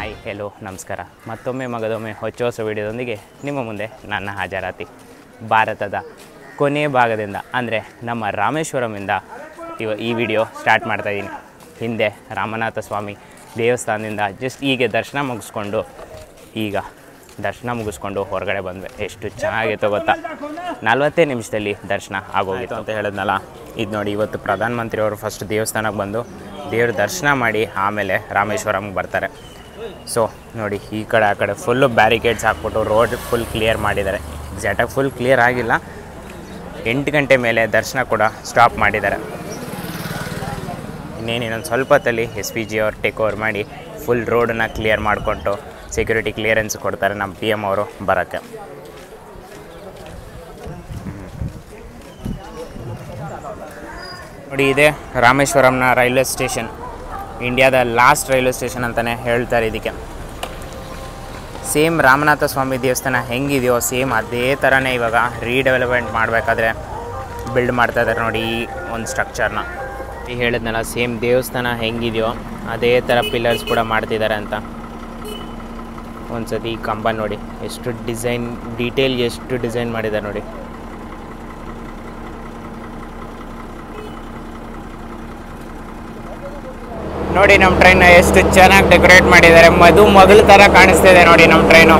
Hi hello ನಮಸ್ಕಾರ. ಮತ್ತೊಮ್ಮೆ ಮಗದೊಮ್ಮೆ ಹೊಚ್ಚ ವಿಡಿಯೋದೊಂದಿಗೆ ನಿಮ್ಮ ಮುಂದೆ ನನ್ನ ಹಾಜರಾತಿ. ಭಾರತದ ಕೊನೆಯ ಭಾಗದಿಂದ ಅಂದರೆ ನಮ್ಮ ರಾಮೇಶ್ವರಮಿಂದ ಈ ವಿಡಿಯೋ ಸ್ಟಾರ್ಟ್ ಮಾಡ್ತಾಯಿದ್ದೀನಿ. ಹಿಂದೆ ರಾಮನಾಥ ಸ್ವಾಮಿ ದೇವಸ್ಥಾನದಿಂದ ಜಸ್ಟ್ ಹೀಗೆ ದರ್ಶನ ಮುಗಿಸ್ಕೊಂಡು ಹೊರಗಡೆ ಬಂದ್ವಿ. ಎಷ್ಟು ಚೆನ್ನಾಗಿತ್ತು ಗೊತ್ತಾ, 40 ನಿಮಿಷದಲ್ಲಿ ದರ್ಶನ ಆಗೋಗಿತ್ತು ಅಂತ ಹೇಳಿದ್ನಲ್ಲ. ಇದು ನೋಡಿ, ಇವತ್ತು ಪ್ರಧಾನಮಂತ್ರಿಯವರು ಫಸ್ಟ್ ದೇವಸ್ಥಾನಕ್ಕೆ ಬಂದು ದೇವ್ರ ದರ್ಶನ ಮಾಡಿ ಆಮೇಲೆ ರಾಮೇಶ್ವರಂಗೆ ಬರ್ತಾರೆ. ಸೊ ನೋಡಿ, ಈ ಕಡೆ ಆ ಕಡೆ ಫುಲ್ಲು ಬ್ಯಾರಿಕೇಡ್ಸ್ ಹಾಕ್ಬಿಟ್ಟು ರೋಡ್ ಫುಲ್ ಕ್ಲಿಯರ್ ಮಾಡಿದ್ದಾರೆ. ಎಕ್ಸಾಕ್ಟಾಗಿ ಫುಲ್ ಕ್ಲಿಯರ್ ಆಗಿಲ್ಲ, 8 ಗಂಟೆ ಮೇಲೆ ದರ್ಶನ ಕೂಡ ಸ್ಟಾಪ್ ಮಾಡಿದ್ದಾರೆ. ಇನ್ನೊಂದು ಸ್ವಲ್ಪ ಹೊತ್ತಲ್ಲಿ SPG ಅವ್ರು ಟೇಕ್ ಓವರ್ ಮಾಡಿ ಫುಲ್ ರೋಡನ್ನು ಕ್ಲಿಯರ್ ಮಾಡಿಕೊಂಡು ಸೆಕ್ಯೂರಿಟಿ ಕ್ಲಿಯರೆನ್ಸ್ ಕೊಡ್ತಾರೆ ನಮ್ಮ PM ಅವರು ಬರೋಕ್ಕೆ. ನೋಡಿ, ಇದೆ ರಾಮೇಶ್ವರಂನ ರೈಲ್ವೆ ಸ್ಟೇಷನ್. ಇಂಡಿಯಾದ ಲಾಸ್ಟ್ ರೈಲ್ವೆ ಸ್ಟೇಷನ್ ಅಂತಲೇ ಹೇಳ್ತಾರೆ ಇದಕ್ಕೆ. ಸೇಮ್ ರಾಮನಾಥ ಸ್ವಾಮಿ ದೇವಸ್ಥಾನ ಹೆಂಗಿದೆಯೋ ಸೇಮ್ ಅದೇ ಥರನೇ ಇವಾಗ ರೀಡೆವಲಪ್ಮೆಂಟ್ ಮಾಡಬೇಕಾದ್ರೆ ಬಿಲ್ಡ್ ಮಾಡ್ತಾಯಿದ್ದಾರೆ ನೋಡಿ ಈ ಒಂದು ಸ್ಟ್ರಕ್ಚರ್ನ. ಈ ಹೇಳಿದ್ನಲ್ಲ, ಸೇಮ್ ದೇವಸ್ಥಾನ ಹೆಂಗಿದೆಯೋ ಅದೇ ಥರ ಪಿಲ್ಲರ್ಸ್ ಕೂಡ ಮಾಡ್ತಿದ್ದಾರೆ ಅಂತ. ಒಂದು ಸತಿ ಈ ಕಂಬ ನೋಡಿ, ಎಷ್ಟು ಡಿಸೈನ್ ಮಾಡಿದ್ದಾರೆ ನೋಡಿ. ನೋಡಿ ನಮ್ಮ ಟ್ರೈನ್ ಎಷ್ಟು ಚೆನ್ನಾಗಿ ಡೆಕೋರೇಟ್ ಮಾಡಿದ್ದಾರೆ. ಮಗಳು ಥರ ಕಾಣಿಸ್ತಾ ಇದೆ ನೋಡಿ ನಮ್ಮ ಟ್ರೈನು.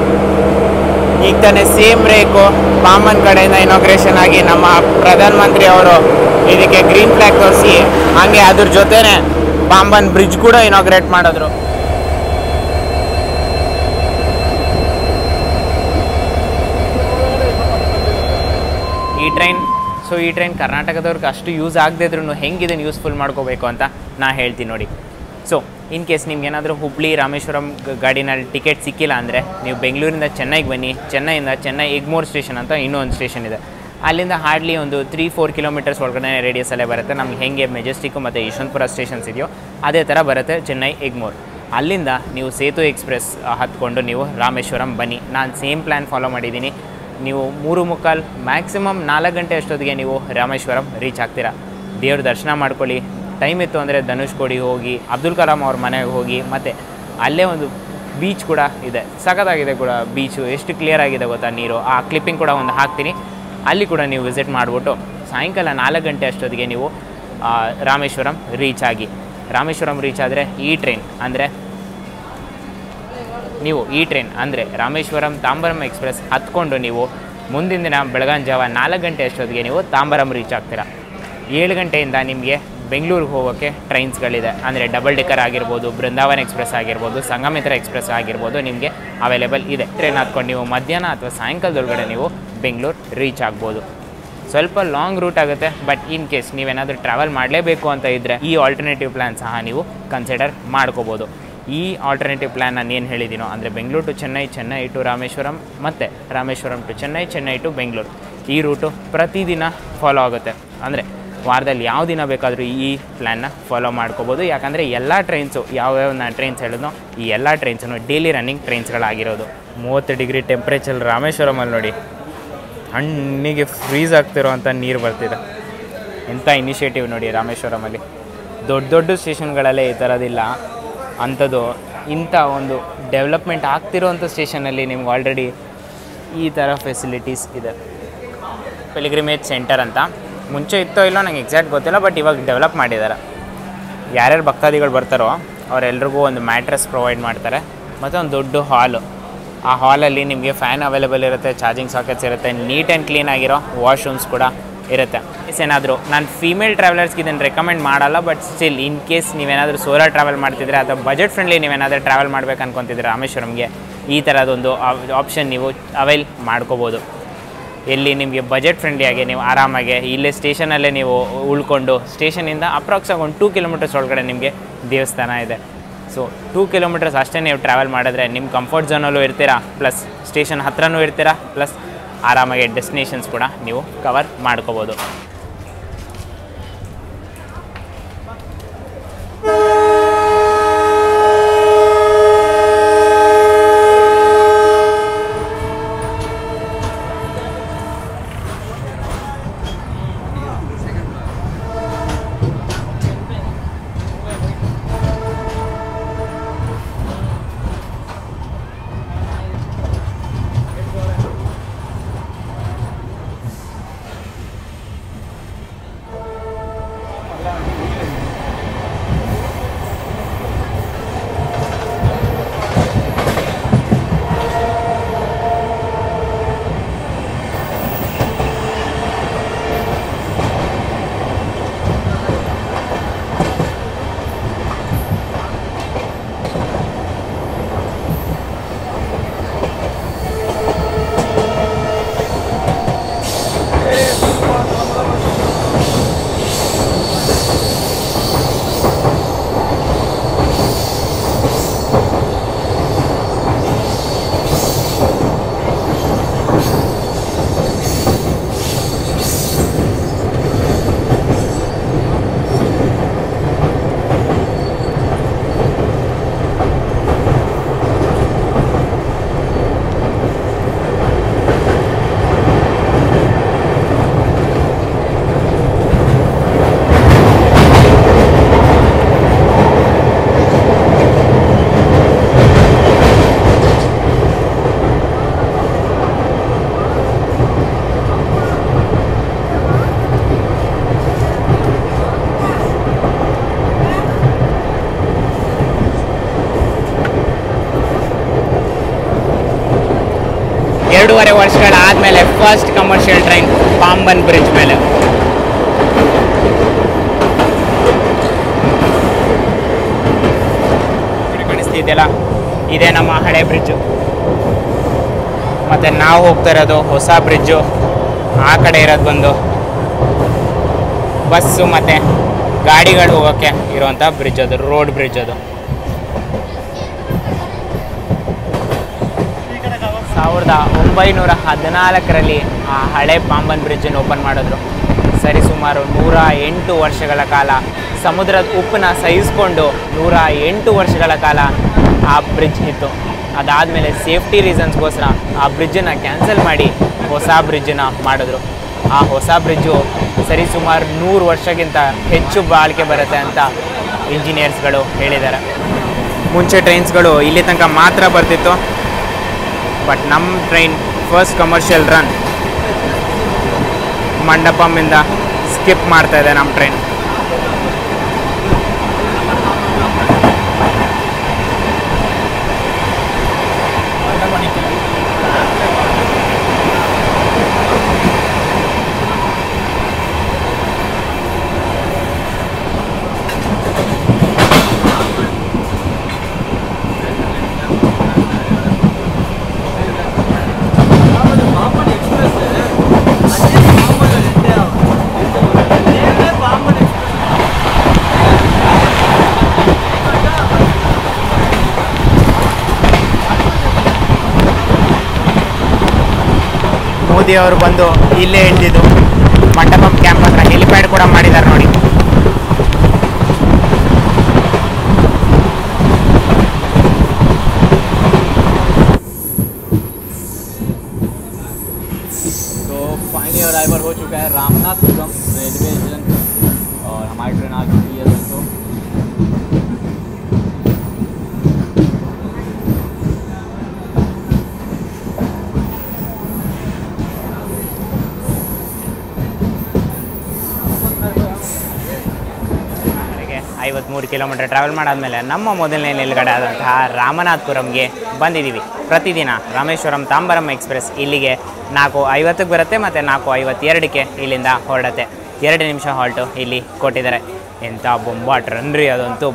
ಈಗ ತಾನೇ ಸೇಮ್ ರೇಕು ಪಾಮನ್ ಕಡೆಯಿಂದ ಇನಾಗ್ರೇಷನ್ ಆಗಿ ನಮ್ಮ ಪ್ರಧಾನಮಂತ್ರಿ ಅವರು ಇದಕ್ಕೆ ಗ್ರೀನ್ ಫ್ಲಾಗ್ ತೋರಿಸಿ ಹಾಗೆ ಅದ್ರ ಜೊತೆನೆ ಪಾಂಬನ್ ಬ್ರಿಡ್ಜ್ ಕೂಡ ಇನಾಗ್ರೇಟ್ ಮಾಡಿದ್ರು. ಈ ಟ್ರೈನ್ ಕರ್ನಾಟಕದವ್ರಿಗೆ ಅಷ್ಟು ಯೂಸ್ ಆಗದೇ ಇದ್ರೂ ಹೆಂಗಿದನ್ನು ಯೂಸ್ಫುಲ್ ಮಾಡ್ಕೋಬೇಕು ಅಂತ ನಾ ಹೇಳ್ತೀನಿ ನೋಡಿ. ಸೊ ಇನ್ ಕೇಸ್ ನಿಮ್ಗೇನಾದರೂ ಹುಬ್ಳಿ ರಾಮೇಶ್ವರಂ ಗಾಡಿನಲ್ಲಿ ಟಿಕೆಟ್ ಸಿಕ್ಕಿಲ್ಲ ಅಂದರೆ ನೀವು ಬೆಂಗಳೂರಿಂದ ಚೆನ್ನೈಗೆ ಬನ್ನಿ. ಚೆನ್ನೈಯಿಂದ ಚೆನ್ನೈ ಎಗ್ಮೋರ್ ಸ್ಟೇಷನ್ ಅಂತ ಇನ್ನೂ ಒಂದು ಸ್ಟೇಷನ್ ಇದೆ. ಅಲ್ಲಿಂದ ಹಾರ್ಡ್ಲಿ ಒಂದು 3-4 ಕಿಲೋಮೀಟರ್ಸ್ ಒಳಗಡೆ ರೇಡಿಯಸಲ್ಲೇ ಬರುತ್ತೆ. ನಮ್ಗೆ ಹೆಂಗೆ ಮೆಜೆಸ್ಟಿಕ್ಕು ಮತ್ತು ಯಶವಂತಪುರ ಸ್ಟೇಷನ್ಸ್ ಇದೆಯೋ ಅದೇ ಥರ ಬರುತ್ತೆ ಚೆನ್ನೈ ಎಗ್ಮೋರ್. ಅಲ್ಲಿಂದ ನೀವು ಸೇತು ಎಕ್ಸ್ಪ್ರೆಸ್ ಹತ್ಕೊಂಡು ನೀವು ರಾಮೇಶ್ವರಂ ಬನ್ನಿ. ನಾನು ಸೇಮ್ ಪ್ಲ್ಯಾನ್ ಫಾಲೋ ಮಾಡಿದ್ದೀನಿ. ನೀವು 3:45 ಮ್ಯಾಕ್ಸಿಮಮ್ 4 ಗಂಟೆ ಅಷ್ಟೊತ್ತಿಗೆ ನೀವು ರಾಮೇಶ್ವರಂ ರೀಚ್ ಆಗ್ತೀರಾ. ದೇವ್ರ ದರ್ಶನ ಮಾಡ್ಕೊಳ್ಳಿ. ಟೈಮ್ ಇತ್ತು ಅಂದರೆ ಧನುಷ್ಕೋಡಿ ಹೋಗಿ, ಅಬ್ದುಲ್ ಕಲಾಂ ಅವ್ರ ಮನೆಗೆ ಹೋಗಿ, ಮತ್ತು ಅಲ್ಲೇ ಒಂದು ಬೀಚ್ ಕೂಡ ಇದೆ, ಸಖತ್ತಾಗಿದೆ ಕೂಡ ಬೀಚು. ಎಷ್ಟು ಕ್ಲಿಯರ್ ಆಗಿದೆ ಗೊತ್ತಾ ನೀರು. ಆ ಕ್ಲಿಪ್ಪಿಂಗ್ ಕೂಡ ಒಂದು ಹಾಕ್ತೀನಿ, ಅಲ್ಲಿ ಕೂಡ ನೀವು ವಿಸಿಟ್ ಮಾಡಿಬಿಟ್ಟು ಸಾಯಂಕಾಲ 4 ಗಂಟೆ ಅಷ್ಟೊತ್ತಿಗೆ ನೀವು ರಾಮೇಶ್ವರಂ ರೀಚ್ ಆಗಿ. ರಾಮೇಶ್ವರಂ ರೀಚ್ ಆದರೆ ಈ ಟ್ರೈನ್ ಅಂದರೆ ರಾಮೇಶ್ವರಂ ತಾಂಬರಂ ಎಕ್ಸ್ಪ್ರೆಸ್ ಹತ್ಕೊಂಡು ನೀವು ಮುಂದಿನ ದಿನ ಬೆಳಗಾಂ ಜಾವ 4 ಗಂಟೆ ಅಷ್ಟೊತ್ತಿಗೆ ನೀವು ತಾಂಬರಂ ರೀಚ್ ಆಗ್ತೀರಾ. 7 ಗಂಟೆಯಿಂದ ನಿಮಗೆ ಬೆಂಗಳೂರಿಗೆ ಹೋಗೋಕ್ಕೆ ಟ್ರೈನ್ಸ್ಗಳಿದೆ. ಅಂದರೆ ಡಬಲ್ ಡೆಕ್ಕರ್ ಆಗಿರ್ಬೋದು, ಬೃಂದಾವನ್ ಎಕ್ಸ್ಪ್ರೆಸ್ ಆಗಿರ್ಬೋದು, ಸಂಗಮಿತ್ರ ಎಕ್ಸ್ಪ್ರೆಸ್ ಆಗಿರ್ಬೋದು, ನಿಮಗೆ ಅವೈಲೇಬಲ್ ಇದೆ. ಟ್ರೈನ್ ಹತ್ಕೊಂಡು ನೀವು ಮಧ್ಯಾಹ್ನ ಅಥವಾ ಸಾಯಂಕಾಲದೊಳಗಡೆ ನೀವು ಬೆಂಗಳೂರು ರೀಚ್ ಆಗ್ಬೋದು. ಸ್ವಲ್ಪ ಲಾಂಗ್ ರೂಟ್ ಆಗುತ್ತೆ, ಬಟ್ ಇನ್ ಕೇಸ್ ನೀವೇನಾದರೂ ಟ್ರಾವೆಲ್ ಮಾಡಲೇಬೇಕು ಅಂತ ಇದ್ದರೆ ಈ ಆಲ್ಟರ್ನೇಟಿವ್ ಪ್ಲ್ಯಾನ್ ಸಹ ನೀವು ಕನ್ಸಿಡರ್ ಮಾಡ್ಕೋಬೋದು. ಈ ಆಲ್ಟರ್ನೇಟಿವ್ ಪ್ಲ್ಯಾನ್ ನಾನು ಏನು ಹೇಳಿದ್ದೀನೋ ಅಂದರೆ ಬೆಂಗಳೂರು ಟು ಚೆನ್ನೈ, ಚೆನ್ನೈ ಟು ರಾಮೇಶ್ವರಂ, ಮತ್ತು ರಾಮೇಶ್ವರಂ ಟು ಚೆನ್ನೈ, ಚೆನ್ನೈ ಟು ಬೆಂಗಳೂರು, ಈ ರೂಟು ಪ್ರತಿದಿನ ಫಾಲೋ ಆಗುತ್ತೆ. ಅಂದರೆ ವಾರದಲ್ಲಿ ಯಾವ ದಿನ ಬೇಕಾದರೂ ಈ ಪ್ಲ್ಯಾನ್ನ ಫಾಲೋ ಮಾಡ್ಕೋಬೋದು. ಯಾಕಂದರೆ ಎಲ್ಲ ಟ್ರೈನ್ಸು ಯಾವ್ಯಾವ ನಾನು ಟ್ರೈನ್ಸ್ ಹೇಳಿದ್ನೋ ಈ ಎಲ್ಲ ಟ್ರೈನ್ಸೂ ಡೈಲಿ ರನ್ನಿಂಗ್ ಟ್ರೈನ್ಸ್ಗಳಾಗಿರೋದು. 30 ಡಿಗ್ರಿ ಟೆಂಪ್ರೇಚರ್ ರಾಮೇಶ್ವರಮಲ್ಲಿ ನೋಡಿ, ಹಣ್ಣಿಗೆ ಫ್ರೀಸ್ ಆಗ್ತಿರೋವಂಥ ನೀರು ಬರ್ತಿದೆ. ಎಂಥ ಇನಿಷಿಯೇಟಿವ್ ನೋಡಿ ರಾಮೇಶ್ವರಮಲ್ಲಿ. ದೊಡ್ಡ ಸ್ಟೇಷನ್ಗಳಲ್ಲೇ ಈ ಥರದಿಲ್ಲ ಅಂಥದ್ದು. ಇಂಥ ಒಂದು ಡೆವಲಪ್ಮೆಂಟ್ ಆಗ್ತಿರೋವಂಥ ಸ್ಟೇಷನಲ್ಲಿ ನಿಮ್ಗೆ ಆಲ್ರೆಡಿ ಈ ಥರ ಫೆಸಿಲಿಟೀಸ್ ಇದೆ. ಪಿಲ್ಗ್ರಿಮೇಜ್ ಸೆಂಟರ್ ಅಂತ ಮುಂಚೆ ಇತ್ತೋ ಇಲ್ಲೋ ನಂಗೆ ಎಕ್ಸಾಕ್ಟ್ ಗೊತ್ತಿಲ್ಲ, ಬಟ್ ಇವಾಗ ಡೆವಲಪ್ ಮಾಡಿದ್ದಾರೆ. ಯಾರ್ಯಾರು ಭಕ್ತಾದಿಗಳು ಬರ್ತಾರೋ ಅವರೆಲ್ರಿಗೂ ಒಂದು ಮ್ಯಾಟ್ರೆಸ್ ಪ್ರೊವೈಡ್ ಮಾಡ್ತಾರೆ, ಮತ್ತು ಒಂದು ದೊಡ್ಡ ಹಾಲು. ಆ ಹಾಲಲ್ಲಿ ನಿಮಗೆ ಫ್ಯಾನ್ ಅವೈಲೇಬಲ್ ಇರುತ್ತೆ, ಚಾರ್ಜಿಂಗ್ ಸಾಕೆಟ್ಸ್ ಇರುತ್ತೆ, ನೀಟ್ ಆ್ಯಂಡ್ ಕ್ಲೀನ್ ಆಗಿರೋ ವಾಶ್ರೂಮ್ಸ್ ಕೂಡ ಇರುತ್ತೆ. ಏನಾದರೂ ನಾನು ಫೀಮೇಲ್ ಟ್ರಾವೆಲರ್ಸ್ಗೆ ಇದನ್ನು ರೆಕಮೆಂಡ್ ಮಾಡಲ್ಲ, ಬಟ್ ಸ್ಟಿಲ್ ಇನ್ ಕೇಸ್ ನೀವೇನಾದರೂ ಸೋಲೋ ಟ್ರಾವೆಲ್ ಮಾಡ್ತಿದ್ರೆ ಅಥವಾ ಬಜೆಟ್ ಫ್ರೆಂಡ್ಲಿ ನೀವೇನಾದರೂ ಟ್ರಾವೆಲ್ ಮಾಡಬೇಕು ಅನ್ಕೊತಿದ್ರೆ ರಾಮೇಶ್ವರಂಗೆ ಈ ಥರದೊಂದು ಆಪ್ಷನ್ ನೀವು ಅವೈಲ್ ಮಾಡ್ಕೋಬೋದು. ಎಲ್ಲಿ ನಿಮಗೆ ಬಜೆಟ್ ಫ್ರೆಂಡ್ಲಿಯಾಗಿ ನೀವು ಆರಾಮಾಗಿ ಇಲ್ಲೇ ಸ್ಟೇಷನಲ್ಲೇ ನೀವು ಉಳ್ಕೊಂಡು ಸ್ಟೇಷನಿಂದ ಅಪ್ರಾಕ್ಸಾಗಿ ಒಂದು 2 ಕಿಲೋಮೀಟರ್ಸ್ ಒಳಗಡೆ ನಿಮಗೆ ದೇವಸ್ಥಾನ ಇದೆ. ಸೊ 2 ಕಿಲೋಮೀಟರ್ಸ್ ಅಷ್ಟೇ ನೀವು ಟ್ರಾವೆಲ್ ಮಾಡಿದ್ರೆ ನಿಮ್ಮ ಕಂಫರ್ಟ್ ಝೋನಲ್ಲೂ ಇರ್ತೀರಾ, ಪ್ಲಸ್ ಸ್ಟೇಷನ್ ಹತ್ರನೂ ಇರ್ತೀರಾ, ಪ್ಲಸ್ ಆರಾಮಾಗಿ ಡೆಸ್ಟಿನೇಷನ್ಸ್ ಕೂಡ ನೀವು ಕವರ್ ಮಾಡ್ಕೋಬೋದು. 2.5 ವರ್ಷಗಳಾದಮೇಲೆ first commercial train Pamban bridge ಮೇಲೆ. ಕಾಣಿಸ್ತಿದೆಯಲ್ಲ, ಇದೇ ನಮ್ಮ ಹಳೆ ಬ್ರಿಡ್ಜು. ಮತ್ತು ನಾವು ಹೋಗ್ತಾ ಇರೋದು ಹೊಸ ಬ್ರಿಡ್ಜು. ಆ ಕಡೆ ಇರೋದು ಬಂದು ಬಸ್ಸು ಮತ್ತು ಗಾಡಿಗಳು ಹೋಗೋಕ್ಕೆ ಇರುವಂಥ ಬ್ರಿಡ್ಜ್, ಅದು ರೋಡ್ ಬ್ರಿಡ್ಜ್. ಅದು 1914ರಲ್ಲಿ ಆ ಹಳೆ ಪಾಂಬನ್ ಬ್ರಿಡ್ಜನ್ನು ಓಪನ್ ಮಾಡಿದ್ರು. ಸರಿಸುಮಾರು 108 ವರ್ಷಗಳ ಕಾಲ ಸಮುದ್ರದ ಉಪ್ಪನ್ನ ಸಹಿಸ್ಕೊಂಡು 108 ವರ್ಷಗಳ ಕಾಲ ಆ ಬ್ರಿಡ್ಜ್ ಇತ್ತು. ಅದಾದಮೇಲೆ ಸೇಫ್ಟಿ ರೀಸನ್ಸ್ಗೋಸ್ಕರ ಆ ಬ್ರಿಡ್ಜನ್ನು ಕ್ಯಾನ್ಸಲ್ ಮಾಡಿ ಹೊಸ ಬ್ರಿಡ್ಜನ್ನು ಮಾಡಿದ್ರು. ಆ ಹೊಸ ಬ್ರಿಡ್ಜು ಸರಿಸುಮಾರು 100 ವರ್ಷಕ್ಕಿಂತ ಹೆಚ್ಚು ಬಾಳಿಕೆ ಬರುತ್ತೆ ಅಂತ ಇಂಜಿನಿಯರ್ಸ್ಗಳು ಹೇಳಿದ್ದಾರೆ. ಮುಂಚೆ ಟ್ರೈನ್ಸ್ಗಳು ಇಲ್ಲಿ ತನಕ ಮಾತ್ರ ಬರ್ತಿತ್ತು, ಬಟ್ ನಮ್ಮ ಟ್ರೈನ್ ಫಸ್ಟ್ ಕಮರ್ಷಿಯಲ್ ರನ್ ಮಂಡಪಮ್ಮಿಂದ ಸ್ಕಿಪ್ ಮಾಡ್ತಾ ಇದೆ ನಮ್ಮ ಟ್ರೈನ್. ಮೋದಿ ಅವರು ಬಂದು ಇಲ್ಲೇ ಇಳಿದಿದ್ದು ಮಂಟಪಂ ಕ್ಯಾಂಪ್ ಹತ್ರ ಹೆಲಿಪ್ಯಾಡ್ ಕೂಡ ಮಾಡಿದ್ದಾರೆ ನೋಡಿ. तो फाइनली अराइवल हो चुका है रामनाथपुरम रेलवे स्टेशन और हमारी ट्रेन आ चुकी है दोस्तों. ನನಗೆ 53 ಕಿಲೋಮೀಟರ್ ಟ್ರಾವೆಲ್ ಮಾಡಾದಮೇಲೆ ನಮ್ಮ ಮೊದಲನೇ ನಿಲ್ಗಡೆ ಆದಂತಹ ರಾಮನಾಥಪುರಂಗೆ ಬಂದಿದ್ದೀವಿ. ಪ್ರತಿದಿನ ರಾಮೇಶ್ವರಂ ತಾಂಬರಂ ಎಕ್ಸ್ಪ್ರೆಸ್ ಇಲ್ಲಿಗೆ 4:50ಕ್ಕೆ ಬರುತ್ತೆ ಮತ್ತು 4:52ಕ್ಕೆ ಇಲ್ಲಿಂದ ಹೊರಡುತ್ತೆ. 2 ನಿಮಿಷ ಹಾಲ್ಟು ಇಲ್ಲಿ ಕೊಟ್ಟಿದ್ದಾರೆ. ಎಂಥ ಬೊಂಬಾಟ್ ರನ್ ರೀ ಅದಂತೂ,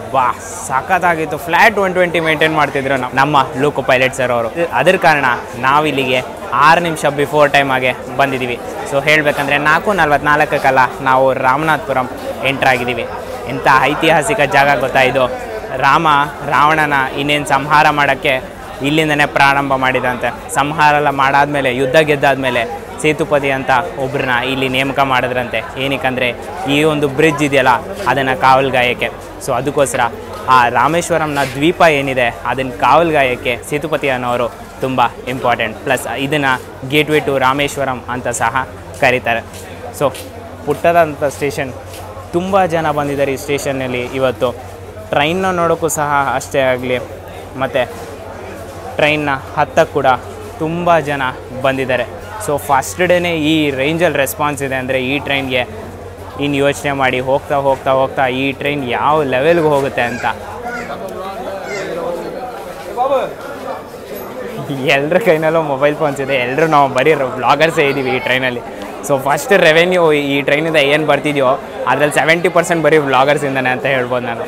ಸಖತ್ತಾಗಿತ್ತು. ಫ್ಲ್ಯಾಟ್ 120 ಮೇಂಟೈನ್ ಮಾಡ್ತಿದ್ರು ನಮ್ಮ ಲೋಕೋ ಪೈಲಟ್ ಸರ್ ಅವರು. ಅದ್ರ ಕಾರಣ ನಾವಿಲ್ಲಿಗೆ 6 ನಿಮಿಷ ಬಿಫೋರ್ ಟೈಮ್ ಆಗಿ ಬಂದಿದ್ದೀವಿ. ಸೊ ಹೇಳಬೇಕಂದ್ರೆ 4:44ಕ್ಕಲ್ಲ ನಾವು ರಾಮನಾಥಪುರಂ ಎಂಟ್ರಾಗಿದ್ದೀವಿ. ಎಂಥ ಐತಿಹಾಸಿಕ ಜಾಗ ಗೊತ್ತಾ ಇದು. ರಾವಣನ ಇನ್ನೇನು ಸಂಹಾರ ಮಾಡೋಕ್ಕೆ ಇಲ್ಲಿಂದನೇ ಪ್ರಾರಂಭ ಮಾಡಿದಂತೆ. ಸಂಹಾರ ಎಲ್ಲ ಮಾಡಾದ್ಮೇಲೆ, ಯುದ್ಧ ಗೆದ್ದಾದ್ಮೇಲೆ ಸೇತುಪತಿ ಅಂತ ಒಬ್ಬರನ್ನ ಇಲ್ಲಿ ನೇಮಕ ಮಾಡಿದ್ರಂತೆ. ಏನಕ್ಕಂದರೆ ಈ ಒಂದು ಬ್ರಿಡ್ಜ್ ಇದೆಯಲ್ಲ ಅದನ್ನು ಕಾವಲುಗಾಯಕ್ಕೆ. ಸೊ ಅದಕ್ಕೋಸ್ಕರ ಆ ರಾಮೇಶ್ವರಂನ ದ್ವೀಪ ಏನಿದೆ ಅದನ್ನು ಕಾವಲುಗಾಯಕ್ಕೆ ಸೇತುಪತಿ ಅನ್ನೋರು ತುಂಬ ಇಂಪಾರ್ಟೆಂಟ್. ಪ್ಲಸ್ ಇದನ್ನು ಗೇಟ್ವೇ ಟು ರಾಮೇಶ್ವರಂ ಅಂತ ಸಹ ಕರೀತಾರೆ. ಸೊ ಪುಟ್ಟದಂಥ ಸ್ಟೇಷನ್, ತುಂಬ ಜನ ಬಂದಿದ್ದಾರೆ ಈ ಸ್ಟೇಷನ್ನಲ್ಲಿ ಇವತ್ತು. ಟ್ರೈನ್ನ ನೋಡೋಕ್ಕೂ ಸಹ ಅಷ್ಟೇ ಆಗಲಿ, ಮತ್ತು ಟ್ರೈನ್ನ ಹತ್ತಕ್ಕೆ ಕೂಡ ತುಂಬ ಜನ ಬಂದಿದ್ದಾರೆ. ಸೊ ಫಸ್ಟ್ ಡೇನೇ ಈ ರೇಂಜಲ್ಲಿ ರೆಸ್ಪಾನ್ಸ್ ಇದೆ ಅಂದರೆ ಈ ಟ್ರೈನ್ಗೆ ಇನ್ನು ಯೋಚನೆ ಮಾಡಿ ಹೋಗ್ತಾ ಹೋಗ್ತಾ ಹೋಗ್ತಾ ಈ ಟ್ರೈನ್ ಯಾವ ಲೆವೆಲ್ಗೆ ಹೋಗುತ್ತೆ ಅಂತ. ಎಲ್ಲರ ಕೈನಲ್ಲೂ ಮೊಬೈಲ್ ಫೋನ್ಸ್ ಇದೆ, ಎಲ್ಲರೂ ನಾವು ಬರೀ ವ್ಲಾಗರ್ಸೇ ಇದ್ದೀವಿ ಈ ಟ್ರೈನಲ್ಲಿ. ಸೊ ಫಸ್ಟ್ ರೆವೆನ್ಯೂ ಈ ಟ್ರೈನಿಂದ ಏನು ಬರ್ತಿದೆಯೋ ಅದರಲ್ಲಿ 70% ಬರೀ ವ್ಲಾಗರ್ಸಿಂದನೇ ಅಂತ ಹೇಳ್ಬೋದು ನಾನು.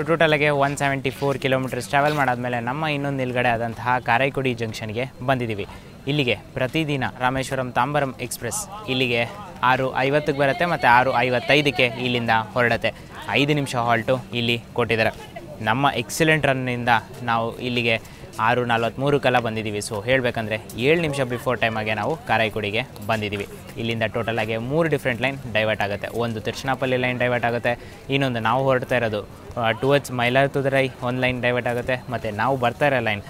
ಟೋಟಲಾಗೆ 174 ಕಿಲೋಮೀಟರ್ಸ್ ಟ್ರಾವೆಲ್ ಮಾಡಾದಮೇಲೆ ನಮ್ಮ ಇನ್ನೊಂದು ನಿಲ್ಗಡೆ ಆದಂತಹ ಕಾರೈಕೊಡಿ ಜಂಕ್ಷನ್ಗೆ ಬಂದಿದ್ದೀವಿ. ಇಲ್ಲಿಗೆ ಪ್ರತಿದಿನ ರಾಮೇಶ್ವರಂ ತಾಂಬರಂ ಎಕ್ಸ್ಪ್ರೆಸ್ ಇಲ್ಲಿಗೆ 6:50ಕ್ಕೆ ಬರುತ್ತೆ ಮತ್ತು 6:55ಕ್ಕೆ ಇಲ್ಲಿಂದ ಹೊರಡುತ್ತೆ. 5 ನಿಮಿಷ ಹಾಲ್ಟು ಇಲ್ಲಿ ಕೊಟ್ಟಿದ್ದಾರೆ. ನಮ್ಮ ಎಕ್ಸಲೆಂಟ್ ರನ್ನಿಂದ ನಾವು ಇಲ್ಲಿಗೆ 6:43 ಬಂದಿದ್ದೀವಿ. ಸೊ ಹೇಳಬೇಕಂದ್ರೆ 7 ನಿಮಿಷ ಬಿಫೋರ್ ಟೈಮಾಗೆ ನಾವು ಕಾರೈಕೊಡಿಗೆ ಬಂದಿದ್ದೀವಿ. ಇಲ್ಲಿಂದ ಟೋಟಲಾಗಿ 3 ಡಿಫ್ರೆಂಟ್ ಲೈನ್ ಡೈವರ್ಟ್ ಆಗುತ್ತೆ. ಒಂದು ತಿರುಚನಾಪಲ್ಲಿ ಲೈನ್ ಡೈವರ್ಟ್ ಆಗುತ್ತೆ, ಇನ್ನೊಂದು ನಾವು ಹೊರಡ್ತಾ ಇರೋದು ಟುವರ್ಡ್ಸ್ ಮೈಲಾರತುರೈ ಒಂದು ಲೈನ್ ಡೈವರ್ಟ್ ಆಗುತ್ತೆ, ಮತ್ತು ನಾವು ಬರ್ತಾ ಇರೋ ಲೈನ್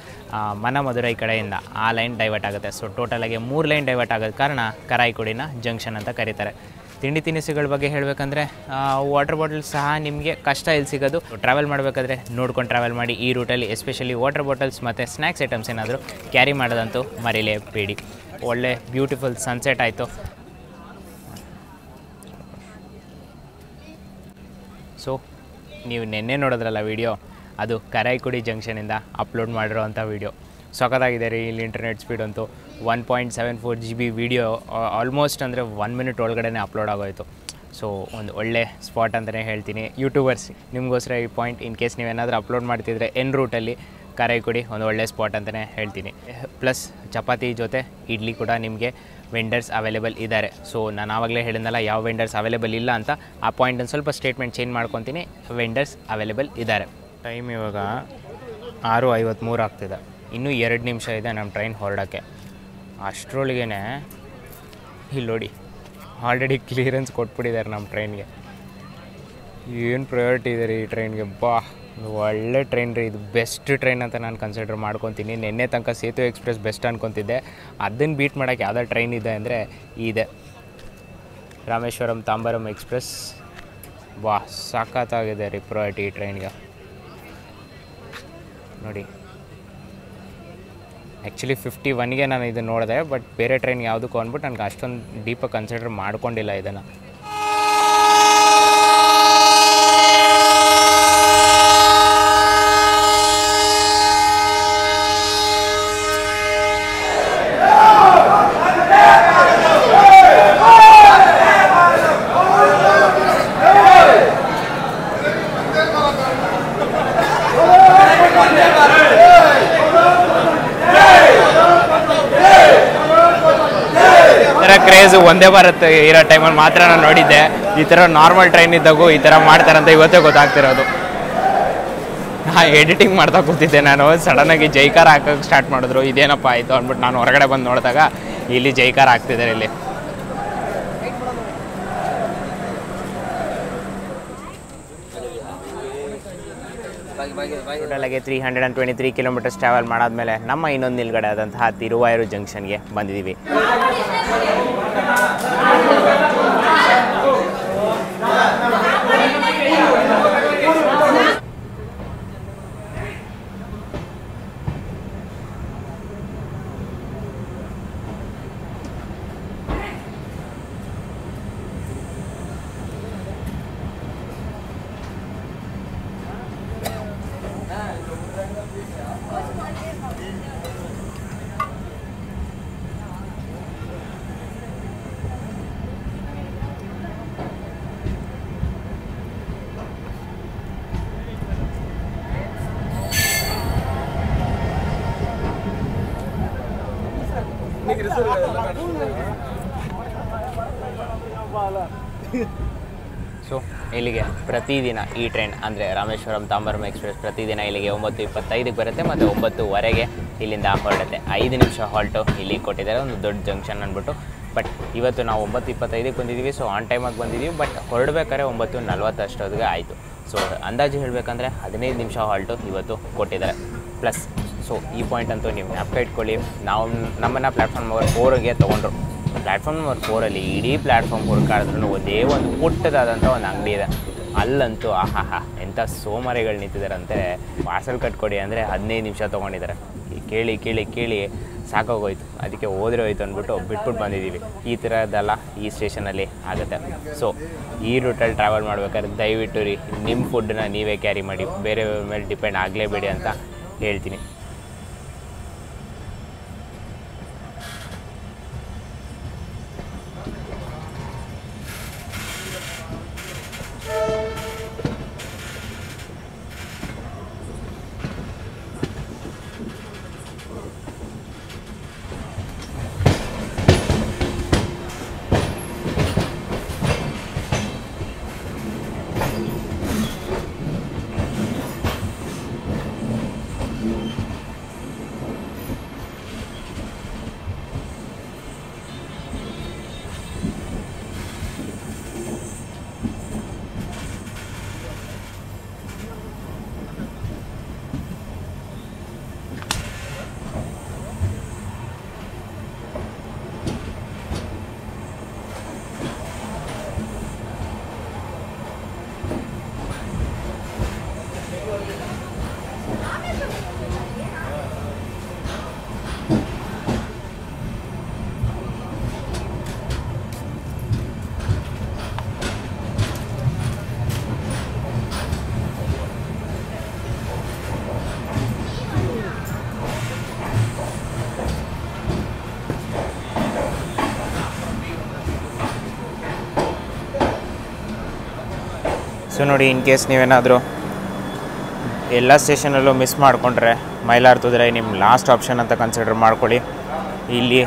ಮನಮದುರೈ ಕಡೆಯಿಂದ ಆ ಲೈನ್ ಡೈವರ್ಟ್ ಆಗುತ್ತೆ. ಸೊ ಟೋಟಲಾಗಿ 3 ಲೈನ್ ಡೈವರ್ಟ್ ಆಗೋದ ಕಾರಣ ಕಾರೈಕೊಡಿನ ಜಂಕ್ಷನ್ ಅಂತ ಕರೀತಾರೆ. ತಿಂಡಿ ತಿನಿಸುಗಳ ಬಗ್ಗೆ ಹೇಳಬೇಕಂದ್ರೆ ವಾಟರ್ ಬಾಟಲ್ ಸಹ ನಿಮಗೆ ಕಷ್ಟ ಇಲ್ಲಿ ಸಿಗೋದು. ಟ್ರಾವೆಲ್ ಮಾಡಬೇಕಾದ್ರೆ ನೋಡ್ಕೊಂಡು ಟ್ರಾವೆಲ್ ಮಾಡಿ. ಈ ರೂಟಲ್ಲಿ ಎಸ್ಪೆಷಲಿ ವಾಟರ್ ಬಾಟಲ್ಸ್ ಮತ್ತು ಸ್ನ್ಯಾಕ್ಸ್ ಐಟಮ್ಸ್ ಏನಾದರೂ ಕ್ಯಾರಿ ಮಾಡೋದಂತೂ ಮರೀಲೇಬೇಡಿ. ಒಳ್ಳೆ ಬ್ಯೂಟಿಫುಲ್ ಸನ್ಸೆಟ್ ಆಯಿತು. ಸೊ ನೀವು ನಿನ್ನೆ ನೋಡಿದ್ರಲ್ಲ ವೀಡಿಯೋ, ಅದು ಕಾರೈಕೊಡಿ ಜಂಕ್ಷನಿಂದ ಅಪ್ಲೋಡ್ ಮಾಡಿರೋವಂಥ ವೀಡಿಯೋ. ಸಖತ್ತಾಗಿದೆ ರೀ. ಇಲ್ಲಿ ಇಂಟರ್ನೆಟ್ ಸ್ಪೀಡ್ ಅಂತೂ 1.74 GB ವೀಡಿಯೋ ಆಲ್ಮೋಸ್ಟ್ ಅಂದರೆ 1 ಮಿನಿಟ್ ಒಳಗಡೆ ಅಪ್ಲೋಡ್ ಆಗೋಯಿತು. ಸೊ ಒಂದು ಒಳ್ಳೆ ಸ್ಪಾಟ್ ಅಂತಲೇ ಹೇಳ್ತೀನಿ. ಯೂಟ್ಯೂಬರ್ಸ್ ನಿಮಗೋಸ್ಕರ ಈ ಪಾಯಿಂಟ್ ಇನ್ ಕೇಸ್ ನೀವೇನಾದರೂ ಅಪ್ಲೋಡ್ ಮಾಡ್ತಿದ್ರೆ ಎನ್ ರೂಟಲ್ಲಿ ಕಾರೈಕೊಡಿ ಒಂದು ಒಳ್ಳೆ ಸ್ಪಾಟ್ ಅಂತಲೇ ಹೇಳ್ತೀನಿ. ಪ್ಲಸ್ ಚಪಾತಿ ಜೊತೆ ಇಡ್ಲಿ ಕೂಡ ನಿಮಗೆ ವೆಂಡರ್ಸ್ ಅವೈಲೇಬಲ್ ಇದ್ದಾರೆ. ಸೊ ನಾನು ಆವಾಗಲೇ ಹೇಳಿದ್ನಲ್ಲ ಯಾವ ವೆಂಡರ್ಸ್ ಅವೈಲೇಬಲ್ ಇಲ್ಲ ಅಂತ, ಆ ಪಾಯಿಂಟನ್ನು ಸ್ವಲ್ಪ ಸ್ಟೇಟ್ಮೆಂಟ್ ಚೇಂಜ್ ಮಾಡ್ಕೊತೀನಿ. ವೆಂಡರ್ಸ್ ಅವೈಲೇಬಲ್ ಇದ್ದಾರೆ. ಟೈಮ್ ಇವಾಗ 6:53 ಆಗ್ತಿದೆ. ಇನ್ನೂ 2 ನಿಮಿಷ ಇದೆ ನಮ್ಮ ಟ್ರೈನ್ ಹೊರಡೋಕ್ಕೆ. ಅಷ್ಟರೊಳಗೇ ಇಲ್ಲಿ ನೋಡಿ ಆಲ್ರೆಡಿ ಕ್ಲಿಯರೆನ್ಸ್ ಕೊಟ್ಬಿಟ್ಟಿದ್ದಾರೆ ನಮ್ಮ ಟ್ರೈನ್ಗೆ. ಏನು ಪ್ರಯಾರಿಟಿ ಇದೆ ರೀ ಈ ಟ್ರೈನ್ಗೆ. ಒಳ್ಳೆ ಟ್ರೈನ್ ರೀ ಇದು. ಬೆಸ್ಟ್ ಟ್ರೈನ್ ಅಂತ ನಾನು ಕನ್ಸಿಡರ್ ಮಾಡ್ಕೊತೀನಿ. ನಿನ್ನೆ ತನಕ ಸೇತುವೆ ಎಕ್ಸ್ಪ್ರೆಸ್ ಬೆಸ್ಟ್ ಅಂದ್ಕೊತಿದ್ದೆ. ಅದನ್ನು ಬೀಟ್ ಮಾಡೋಕ್ಕೆ ಯಾವುದೋ ಟ್ರೈನ್ ಇದೆ ಅಂದರೆ ಇದೆ ರಾಮೇಶ್ವರಂ ತಾಂಬರಂ ಎಕ್ಸ್ಪ್ರೆಸ್. ಸಖತ್ತಾಗಿದೆ ರೀ ಪ್ರಯಾರಿಟಿ ಈ ಟ್ರೈನ್ಗೆ. ನೋಡಿ ಆ್ಯಕ್ಚುಲಿ 51ಗೆ ನಾನು ಇದನ್ನು ನೋಡಿದೆ, ಬಟ್ ಬೇರೆ ಟ್ರೈನ್ ಯಾವುದಕ್ಕೂ ಅಂದ್ಬಿಟ್ಟು ನನಗೆ ಅಷ್ಟೊಂದು ಡೀಪಾಗಿ ಕನ್ಸಿಡರ್ ಮಾಡ್ಕೊಂಡಿಲ್ಲ ಇದನ್ನು. ಕ್ರೇಜು ಒಂದೇ ಭಾರತ್ ಇರೋ ಟೈಮಲ್ಲಿ ಮಾತ್ರ ನಾನು ನೋಡಿದ್ದೆ. ಈ ಥರ ನಾರ್ಮಲ್ ಟ್ರೈನ್ ಇದ್ದಾಗೂ ಈ ಥರ ಮಾಡ್ತಾರಂತ ಇವತ್ತೇ ಗೊತ್ತಾಗ್ತಿರೋದು. ಎಡಿಟಿಂಗ್ ಮಾಡ್ತಾ ಕೂತಿದ್ದೆ ನಾನು. ಸಡನ್ನಾಗಿ ಜೈಕಾರ ಹಾಕೋಕ್ಕೆ ಸ್ಟಾರ್ಟ್ ಮಾಡಿದ್ರು. ಇದೇನಪ್ಪ ಆಯಿತು ಅಂದ್ಬಿಟ್ಟು ನಾನು ಹೊರಗಡೆ ಬಂದು ನೋಡಿದಾಗ ಇಲ್ಲಿ ಜೈಕಾರ ಹಾಕ್ತಿದ್ದಾರೆ. ಇಲ್ಲಿ ಟೋಟಲಾಗಿ 323 ಕಿಲೋಮೀಟರ್ಸ್ ಟ್ರಾವೆಲ್ ಮಾಡಾದ್ಮೇಲೆ ನಮ್ಮ ಇನ್ನೊಂದು ನಿಲ್ಗಡೆ ಆದಂತಹ ತಿರುವಾಯೂರು ಜಂಕ್ಷನ್ಗೆ ಬಂದಿದ್ದೀವಿ. ಸೊ ಇಲ್ಲಿಗೆ ಪ್ರತಿದಿನ ಈ ಟ್ರೈನ್ ಅಂದರೆ ರಾಮೇಶ್ವರಂ ತಾಂಬರಂ ಎಕ್ಸ್ಪ್ರೆಸ್ ಪ್ರತಿದಿನ ಇಲ್ಲಿಗೆ 9:25ಕ್ಕೆ ಬರುತ್ತೆ ಮತ್ತು 9:15ಗೆ ಇಲ್ಲಿಂದ ಹೊರಡುತ್ತೆ. 5 ನಿಮಿಷ ಹಾಲ್ಟು ಇಲ್ಲಿ ಕೊಟ್ಟಿದ್ದಾರೆ, ಒಂದು ದೊಡ್ಡ ಜಂಕ್ಷನ್ ಅಂದ್ಬಿಟ್ಟು. ಬಟ್ ಇವತ್ತು ನಾವು 9:25ಕ್ಕೆ ಬಂದಿದ್ದೀವಿ. ಸೊ ಆನ್ ಟೈಮಾಗಿ ಬಂದಿದ್ದೀವಿ. ಬಟ್ ಹೊರಡ್ಬೇಕಾದ್ರೆ 9:40 ಅಷ್ಟೊತ್ತಿಗೆ ಆಯಿತು. ಸೊ ಅಂದಾಜು ಹೇಳಬೇಕಂದ್ರೆ 15 ನಿಮಿಷ ಹಾಲ್ಟು ಇವತ್ತು ಕೊಟ್ಟಿದ್ದಾರೆ. ಪ್ಲಸ್ ಸೊ ಈ ಪಾಯಿಂಟ್ ಅಂತೂ ನೀವು ಜ್ಞಾಪಕ ಇಟ್ಕೊಳ್ಳಿ. ನಾವು ನಮ್ಮನ್ನು ಪ್ಲ್ಯಾಟ್ಫಾರ್ಮ್ ನಂಬರ್ 4ಗೆ ತೊಗೊಂಡ್ರು. ಪ್ಲ್ಯಾಟ್ಫಾರ್ಮ್ ನಂಬರ್ 4ಅಲ್ಲಿ ಇಡೀ ಪ್ಲ್ಯಾಟ್ಫಾರ್ಮ್ ಹುಡುಕಾಡಿದ್ರೂ ಒಂದೇ ಒಂದು ಪುಟ್ಟದಾದಂಥ ಒಂದು ಅಂಗಡಿ ಇದೆ. ಅಲ್ಲಂತೂ ಎಂಥ ಸೋಮಾರಿಗಳು ನಿಂತಿದ್ದಾರಂತೆ. ಪಾರ್ಸಲ್ ಕಟ್ಕೊಡಿ ಅಂದರೆ 15 ನಿಮಿಷ ತೊಗೊಂಡಿದ್ದಾರೆ. ಕೇಳಿ ಕೇಳಿ ಕೇಳಿ ಸಾಕಾಗೋಯ್ತು. ಅದಕ್ಕೆ ಹೋದ್ರೆ ಹೋಯ್ತು ಅಂದ್ಬಿಟ್ಟು ಬಿಟ್ಬಿಟ್ಟು ಬಂದಿದ್ದೀವಿ. ಈ ಥರದ್ದೆಲ್ಲ ಈ ಸ್ಟೇಷನಲ್ಲಿ ಆಗುತ್ತೆ. ಸೊ ಈ ರೂಟಲ್ಲಿ ಟ್ರಾವೆಲ್ ಮಾಡ್ಬೇಕಾದ್ರೆ ದಯವಿಟ್ಟು ರೀ ನಿಮ್ಮ ಫುಡ್ಡನ್ನ ನೀವೇ ಕ್ಯಾರಿ ಮಾಡಿ, ಬೇರೆ ಮೇಲೆ ಡಿಪೆಂಡ್ ಆಗಲೇಬೇಡಿ ಅಂತ ಹೇಳ್ತೀನಿ. ಸೊ ನೋಡಿ, ಇನ್ ಕೇಸ್ ನೀವೇನಾದರೂ ಎಲ್ಲ ಸ್ಟೇಷನಲ್ಲೂ ಮಿಸ್ ಮಾಡಿಕೊಂಡ್ರೆ ಮೈಲಾರದುರೈ ನಿಮ್ಮ ಲಾಸ್ಟ್ ಆಪ್ಷನ್ ಅಂತ ಕನ್ಸಿಡರ್ ಮಾಡ್ಕೊಳ್ಳಿ. ಇಲ್ಲಿ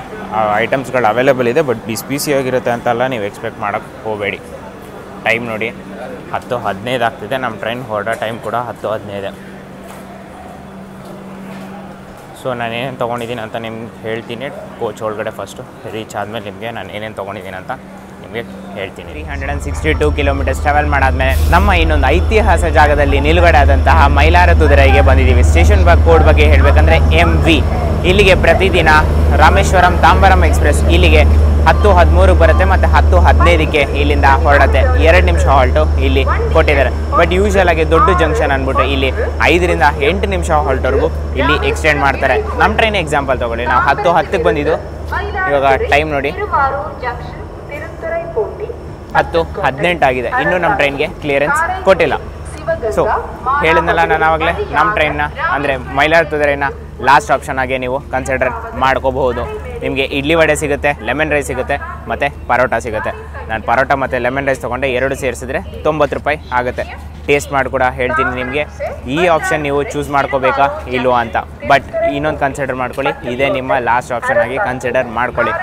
ಐಟಮ್ಸ್ಗಳು ಅವೈಲೇಬಲ್ ಇದೆ, ಬಟ್ ಬಿಸಿಯಾಗಿರುತ್ತೆ ಅಂತಲ್ಲ ನೀವು ಎಕ್ಸ್ಪೆಕ್ಟ್ ಮಾಡೋಕ್ಕೆ ಹೋಗಬೇಡಿ. ಟೈಮ್ ನೋಡಿ 10:15 ಆಗ್ತಿದೆ. ನಮ್ಮ ಟ್ರೈನ್ ಹೊರಡೋ ಟೈಮ್ ಕೂಡ 10:15. ಸೊ ನಾನು ಏನೇನು ತೊಗೊಂಡಿದ್ದೀನಿ ಅಂತ ನಿಮ್ಗೆ ಹೇಳ್ತೀನಿ. ಕೋಚ್ ಒಳಗಡೆ ಫಸ್ಟು ರೀಚ್ ಆದಮೇಲೆ ನಿಮಗೆ ನಾನು ಏನೇನು ತೊಗೊಂಡಿದ್ದೀನಿ ಅಂತ ನಿಮಗೆ ಹೇಳ್ತೀನಿ. 362 ಕಿಲೋಮೀಟರ್ಸ್ ಟ್ರಾವೆಲ್ ಮಾಡಾದ್ಮೇಲೆ ನಮ್ಮ ಇನ್ನೊಂದು ಐತಿಹಾಸಿಕ ಜಾಗದಲ್ಲಿ ನಿಲುಗಡೆ ಆದಂತಹ ಮೈಲಾರದುರೈಗೆ ಬಂದಿದ್ದೀವಿ. ಸ್ಟೇಷನ್ ಕೋಡ್ ಬಗ್ಗೆ ಹೇಳಬೇಕಂದ್ರೆ MV. ಇಲ್ಲಿಗೆ ಪ್ರತಿದಿನ ರಾಮೇಶ್ವರಂ ತಾಂಬರಂ ಎಕ್ಸ್ಪ್ರೆಸ್ ಇಲ್ಲಿಗೆ 10:13 ಬರುತ್ತೆ ಮತ್ತು 10:15ಕ್ಕೆ ಇಲ್ಲಿಂದ ಹೊರಡುತ್ತೆ. 2 ನಿಮಿಷ ಹಾಲ್ಟು ಇಲ್ಲಿ ಕೊಟ್ಟಿದ್ದಾರೆ. ಬಟ್ ಯೂಶುವಲ್ ಆಗಿ ದೊಡ್ಡ ಜಂಕ್ಷನ್ ಅಂದ್ಬಿಟ್ಟು ಇಲ್ಲಿ 5ರಿಂದ 8 ನಿಮಿಷ ಹಾಲ್ಟ್ವರೆಗೂ ಇಲ್ಲಿ ಎಕ್ಸ್ಟೆಂಡ್ ಮಾಡ್ತಾರೆ. ನಮ್ಮ ಟ್ರೈನ್ ಎಕ್ಸಾಂಪಲ್ ತೊಗೊಳ್ಳಿ, ನಾವು 10:10ಕ್ಕೆ ಬಂದಿದ್ದು. ಇವಾಗ ಟೈಮ್ ನೋಡಿ 10:18 ಆಗಿದೆ. ಇನ್ನೂ ನಮ್ಮ ಟ್ರೈನ್ಗೆ ಕ್ಲಿಯರೆನ್ಸ್ ಕೊಟ್ಟಿಲ್ಲ. ಸೊ ಹೇಳಿದ್ನಲ್ಲ ನಾನು ಆವಾಗಲೇ, ನಮ್ಮ ಟ್ರೈನ್ನ ಅಂದರೆ ಮೈಲಾರದುರೈನ ಲಾಸ್ಟ್ ಆಪ್ಷನ್ ಆಗಿ ನೀವು ಕನ್ಸಿಡರ್ ಮಾಡ್ಕೋಬಹುದು. ನಿಮಗೆ ಇಡ್ಲಿ ವಡೆ ಸಿಗುತ್ತೆ, ಲೆಮನ್ ರೈಸ್ ಸಿಗುತ್ತೆ ಮತ್ತು ಪರೋಟ ಸಿಗುತ್ತೆ. ನಾನು ಪರೋಟ ಮತ್ತು ಲೆಮನ್ ರೈಸ್ ತೊಗೊಂಡೆ, 2 ಸೇರಿಸಿದ್ರೆ 90 ರೂಪಾಯಿ ಆಗುತ್ತೆ. ಟೇಸ್ಟ್ ಮಾಡಿ ಕೂಡ ಹೇಳ್ತೀನಿ ನಿಮಗೆ ಈ ಆಪ್ಷನ್ ನೀವು ಚೂಸ್ ಮಾಡ್ಕೋಬೇಕಾ ಇಲ್ವೋ ಅಂತ. ಬಟ್ ಇನ್ನೊಂದು ಕನ್ಸಿಡರ್ ಮಾಡ್ಕೊಳ್ಳಿ, ಇದೇ ನಿಮ್ಮ ಲಾಸ್ಟ್ ಆಪ್ಷನ್ ಆಗಿ ಕನ್ಸಿಡರ್ ಮಾಡ್ಕೊಳ್ಳಿ.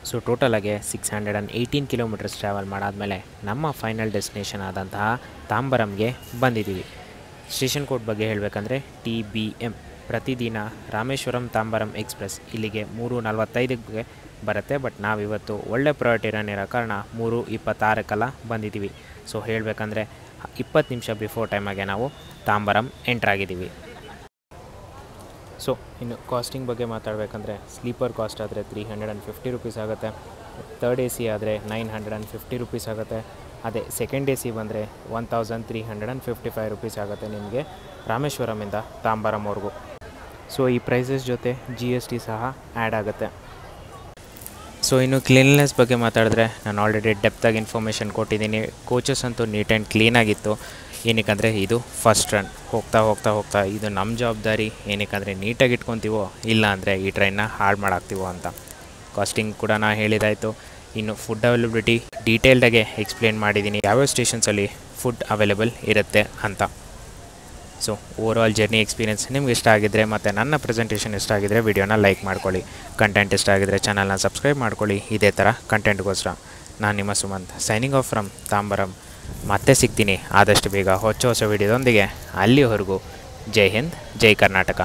ಸೊ ಟೋಟಲಾಗೆ 618 ಕಿಲೋಮೀಟರ್ಸ್ ಟ್ರಾವೆಲ್ ಮಾಡಾದಮೇಲೆ ನಮ್ಮ ಫೈನಲ್ ಡೆಸ್ಟಿನೇಷನ್ ಆದಂತಹ ತಾಂಬರಂಗೆ ಬಂದಿದ್ದೀವಿ. ಸ್ಟೇಷನ್ ಕೋಡ್ ಬಗ್ಗೆ ಹೇಳಬೇಕಂದ್ರೆ TBM. ಪ್ರತಿದಿನ ರಾಮೇಶ್ವರಂ ತಾಂಬರಂ ಎಕ್ಸ್ಪ್ರೆಸ್ ಇಲ್ಲಿಗೆ 3:45ಗೆ ಬರುತ್ತೆ. ಬಟ್ ನಾವಿವತ್ತು ಒಳ್ಳೆ ಪ್ರಯಾರಿಟಿ ರನ್ ಇರೋ ಕಾರಣ 3:26ಕ್ಕೆಲ್ಲ ಬಂದಿದ್ದೀವಿ. ಸೊ ಹೇಳಬೇಕಂದ್ರೆ 20 ನಿಮಿಷ ಬಿಫೋರ್ ಟೈಮಾಗೆ ನಾವು ತಾಂಬರಂ ಎಂಟ್ರಾಗಿದ್ದೀವಿ. ಸೊ ಇನ್ನು ಕಾಸ್ಟಿಂಗ್ ಬಗ್ಗೆ ಮಾತಾಡಬೇಕಂದ್ರೆ ಸ್ಲೀಪರ್ ಕಾಸ್ಟ್ ಆದರೆ 350 ರೂಪೀಸ್ ಆಗುತ್ತೆ. ಥರ್ಡ್ AC ಆದರೆ 950 ರೂಪೀಸ್ ಆಗುತ್ತೆ. ಅದೇ ಸೆಕೆಂಡ್ AC ಬಂದರೆ 1355 ರೂಪೀಸ್ ಆಗುತ್ತೆ ನಿಮಗೆ ರಾಮೇಶ್ವರಮಿಂದ ತಾಂಬರಂವರೆಗೂ. ಸೊ ಈ ಪ್ರೈಸಸ್ ಜೊತೆ GST ಸಹ ಆ್ಯಡ್ ಆಗುತ್ತೆ. ಸೊ ಇನ್ನು ಕ್ಲೀನ್ನೆಸ್ ಬಗ್ಗೆ ಮಾತಾಡಿದ್ರೆ ನಾನು ಆಲ್ರೆಡಿ ಡೆಪ್ತಾಗಿ ಇನ್ಫಾರ್ಮೇಷನ್ ಕೊಟ್ಟಿದ್ದೀನಿ. ಕೋಚಸ್ ಅಂತೂ ನೀಟ್ ಆ್ಯಂಡ್ ಕ್ಲೀನಾಗಿತ್ತು. ಏನಕ್ಕಂದರೆ ಇದು ಫಸ್ಟ್ ರನ್. ಹೋಗ್ತಾ ಇದು ನಮ್ಮ ಜವಾಬ್ದಾರಿ. ಏನಕ್ಕಂದರೆ ನೀಟಾಗಿ ಇಟ್ಕೊತೀವೋ, ಇಲ್ಲ ಅಂದರೆ ಈ ಟ್ರೈನ್ನ ಹಾಳು ಮಾಡಾಕ್ತೀವೋ ಅಂತ. ಕಾಸ್ಟಿಂಗ್ ಕೂಡ ನಾನು ಹೇಳಿದಾಯಿತು. ಇನ್ನು ಫುಡ್ ಅವೈಲಬಿಲಿಟಿ ಡೀಟೇಲ್ಡಾಗೆ ಎಕ್ಸ್ಪ್ಲೇನ್ ಮಾಡಿದ್ದೀನಿ, ಯಾವ್ಯಾವ ಸ್ಟೇಷನ್ಸಲ್ಲಿ ಫುಡ್ ಅವೈಲೇಬಲ್ ಇರುತ್ತೆ ಅಂತ. ಸೊ ಓವರಾಲ್ ಜರ್ನಿ ಎಕ್ಸ್ಪೀರಿಯೆನ್ಸ್ ನಿಮ್ಗೆ ಇಷ್ಟ ಆಗಿದ್ದರೆ ಮತ್ತು ನನ್ನ ಪ್ರೆಸೆಂಟೇಷನ್ ಇಷ್ಟ ಆಗಿದ್ದರೆ ವಿಡಿಯೋನ ಲೈಕ್ ಮಾಡ್ಕೊಳ್ಳಿ. ಕಂಟೆಂಟ್ ಇಷ್ಟ ಆಗಿದ್ದರೆ ಚಾನಲ್ನ ಸಬ್ಸ್ಕ್ರೈಬ್ ಮಾಡ್ಕೊಳ್ಳಿ ಇದೇ ಥರ ಕಂಟೆಂಟ್ಗೋಸ್ಕರ. ನಾನು ನಿಮ್ಮ Sumanth, signing off from Tambaram. ಮತ್ತೆ ಸಿಗ್ತೀನಿ ಆದಷ್ಟು ಬೇಗ ಹೊಸ ವಿಡಿಯೋದೊಂದಿಗೆ. ಅಲ್ಲಿವರೆಗೂ ಜೈ ಹಿಂದ್, ಜೈ ಕರ್ನಾಟಕ.